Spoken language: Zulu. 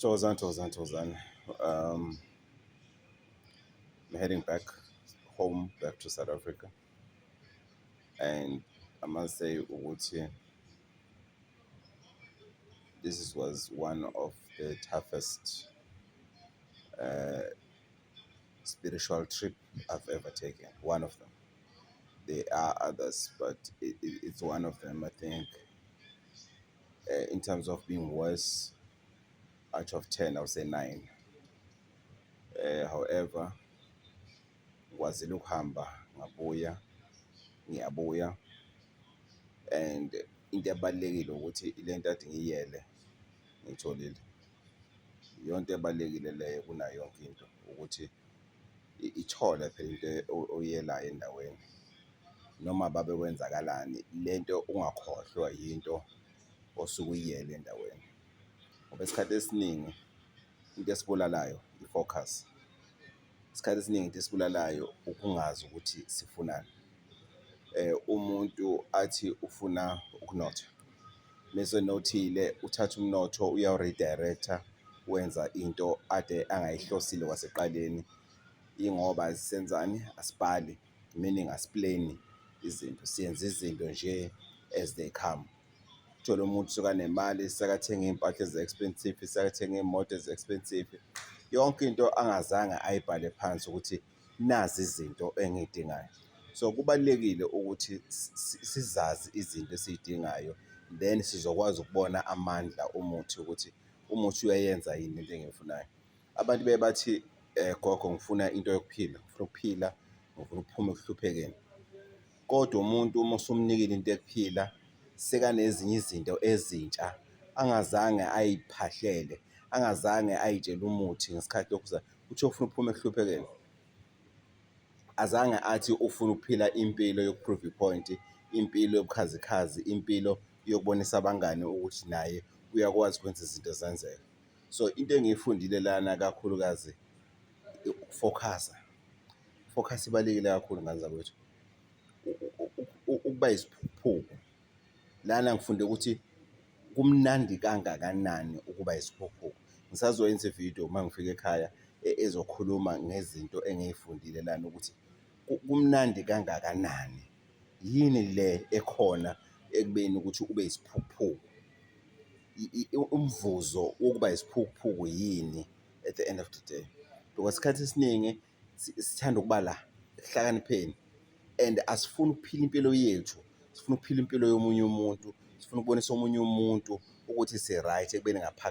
Thokozani. I'm heading back home, back to South Africa. And I must say, ukuthi, was one of the toughest spiritual trip I've ever taken. One of them. There are others, but it's one of them. I think in terms of being worse, out of 10, I would say 9. However, kwazile ukuhamba ngiyabuya, and into ebalulekile ukuthi ile nto ade ngiyele ngiyitholile. Yonke ebalulekile leyo kunayo yonke into ukuthi ithole phela into oyelayo endaweni, noma babe kwenzakalani, lento ungakhohlwa yinto osuke uyiyele endaweni. Ngoba isikhathi esiningi into esibulalayo i-focus. Isikhathi esiningi into esibulalayo ukungazi ukuthi sifunani. Umuntu athi ufuna ukunotha, mese nothile uthatha umnotho uyawuredirector wenza into ade angayihlosile kwaseqaleni, ingoba asisenzani, asibhali, meaning asiplani izinto, siyenza izinto nje as they come. Uthole umuntu usuka nemali, sekathenga iy'mpahla ezi-expensive, sekathenga iy'moto ezi-expensive, yonke into angazange ayibhale phansi ukuthi nazi izinto engiy'dingayo. So kubalulekile ukuthi sizazi izinto esiy'dingayo, then sizokwazi ukubona amandla omuthi ukuthi umuthi uyayenza yini into engiyifunayo. Abantu beye bathi gogo, ngifuna into yokuphila, ngifuna ukuphila, ngifuna ukuphuma ekuhluphekeni. Kodwa umuntu uma usumnikile into yokuphila, sekanezinye izinto ezintsha angazange ayiphahlele, angazange ayitshele umuthi ngesikhathi lokuzama uthi ufuna ukuphuma ekuhluphekeni. Azange athi ufuna ukuphila impilo yoku-prove i-point, impilo yobukhazikhazi, impilo yokubonisa abangani ukuthi naye uyakwazi ukwenza izinto zenzeke. So into engiyifundile lana kakhulukazi ukufokhasa. Focus ibalulekile kakhulu ngane zakwethu. Ukuba yisiphuphuku. Lana ngifunde ukuthi kumnandi kangakanani ukuba yisiphuphuku. Ngisazoyenza ividiyo uma ngifika ekhaya ezokhuluma ngezinto engiy'fundile lana ukuthi kumnandi kangakanani. Yini le ekhona ekubeni ukuthi ube yisiphuphuku? Umvuzo wokuba yisiphuphuku yini at the end of the day? Because isikhathi esiningi sithanda ukuba la ekuhlakanipheni, and asifuni ukuphila impilo yethu, sifuna ukuphila impilo yomunye umuntu, sifuna ukubonisa omunye umuntu ukuthi si-right ekubeni ngaphakathi.